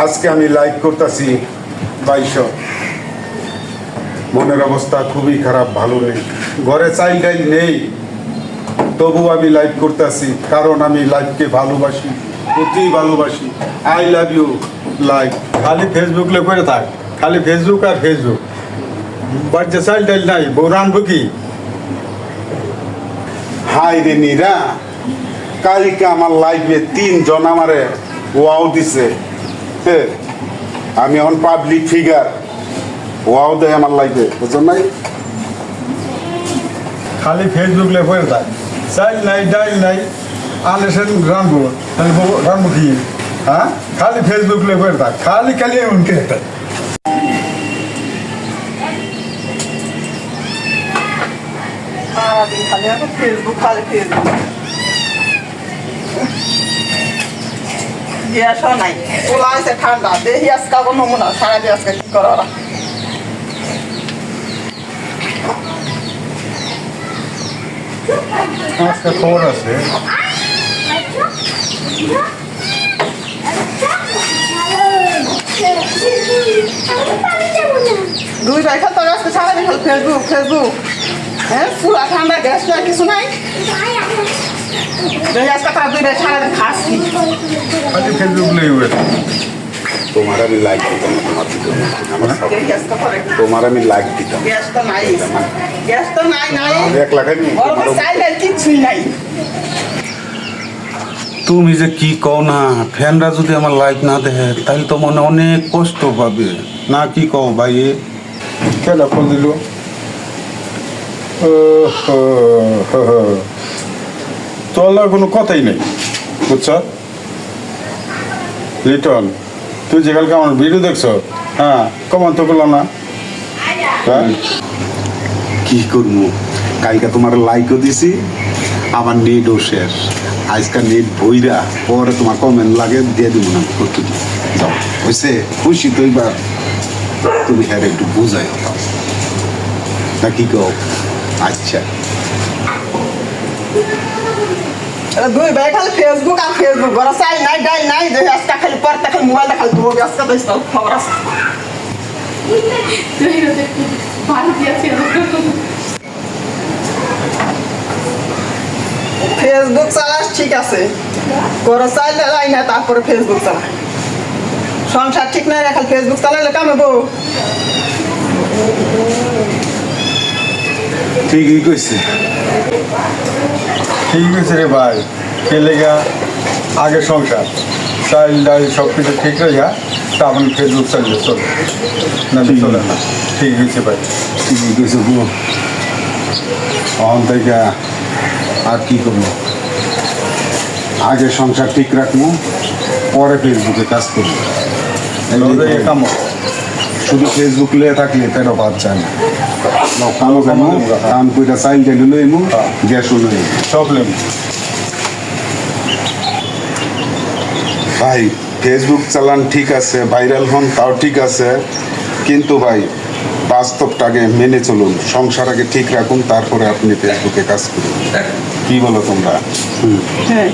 আজকে আমি লাইভ করতেছি 2200। মনের অবস্থা খুবই খারাপ, ভালো নেই, ঘরে চাইল্ড ডাইল নেই, তবু আমি লাইভ করতেছি কারণ আমি লাইভকে ভালোবাসি, অতি ভালোবাসি। I love you live. খালি ফেসবুক লে করে থাক, খালি ফেসবুক আর ফেসবুক, বাড়িতে চাইল্ড ডাইল নাই, বউ রানবো কি? হাই রে নীরা, কালকে আমার লাইভে 3 জন আমারে ওয়াও দিছে। আমি এখন পাবলিক ফিগার, ওয়াও দেয় আমার লাইভে, বুঝছেন নাই? খালি ফেসবুক লে করে থাক, চাইল্ড নাই ডাইল নাই, আলে সে রানবো, তাহলে বউ রানবো কি? হ্যাঁ, খালি ফেসবুক লে করে থাক, খালি খালি এমন কে থাক। সারাদিন খালি এখন ফেসবুক, খালি ফেসবুক। গ্যাসও নাই, তোলা আছে ঠান্ডা, দেখি আজকে কোনো নমুনা সারাদিন আজকে কি করা ওরা। আজকে খবর আছে, দুই ভাই খেলতে আজকে সারাদিন খালি ফেসবুক ফেসবুক। হ্যাঁ, চুলা ঠান্ডা, গ্যাস নাই, কিছু নাই। দেখি আজকে তারা দুই ভাই সারাদিন খাস কি। খালি ফেসবুক লে হয়ে থাক। তোমার আমি লাইক দিতাম না, তোমার দিতাম না। আমার সব- দেখি আজকে পরে তোমার আমি লাইক দিতাম। গ্যাস তো নাই, গ্যাস তো নাই নাই। 1 লাখ আমি ওর চাইল্ড কিচ্ছুই নাই। তুমি যে কি কও না, ফ্যানরা যদি আমার লাইক না দেয় তাহলে তো মনে অনেক কষ্ট পাবে না, কি কও ভাই? কেডা ফোন দিল? তোর কোনো কথাই নেই, বুঝছ লিটন? তুই যে কালকে আমার ভিডিও দেখছ, হ্যাঁ, কমান তো করলাম না। হ্যাঁ, কি করবো, কালকে তোমার লাইকও দিছি, আবার নেটও শেষ। আজকাল নেট বইরা পরে তোমার কমেন্ট লাগে দিয়ে দিব না, করতে যাও হয়েছে। খুশি তো এবার তুমি হ্যাঁ একটু বুঝাই হতাম না, কি কও? আচ্ছা, দুই ভাই খালি ফেসবুক আর ফেসবুক, ওরা চাই নাই ডাই নাই। দেখি আজকে খালি পড়তে খালি মোবাইলটা খালি ধরবি, আজকে তো খবর আছে। ফেসবুক চালাস ঠিক আছে, কোনো চাইলে লাই না, তারপরে ফেসবুক চালা। সংসার ঠিক নাই, খালি ফেসবুক চালাইলে কামে বউ। ঠিকই কইছে। ঠিক আছে রে ভাই, কে লেগা আগে সংসার চাইল্ড ডাইল সব কিছু ঠিক রেখা, তারপর ফেসবুক চালিয়ে চলে না, চলে না। ঠিক হয়েছে ভাই, ঠিকই কইছে গো। অহন থেকে আর কি করবো, আগে সংসার ঠিক রাখবো, পরে ফেসবুকে কাজ করবো। এই যে কামো শুধু ফেসবুক লিয়ে থাকলে পেটও ভাত চায় না। কামো কামো কাম কইটা চাইল চাইলে লইমু, গ্যাসও লই। সব লেম। ভাই ফেসবুক চালান ঠিক আছে, ভাইরাল হন তাও ঠিক আছে, কিন্তু ভাই বাস্তবটাকে মেনে চলুন, সংসার আগে ঠিক রাখুন, তারপরে আপনি ফেসবুকে কাজ করুন। কি বলো তোমরা? হ্যাঁ,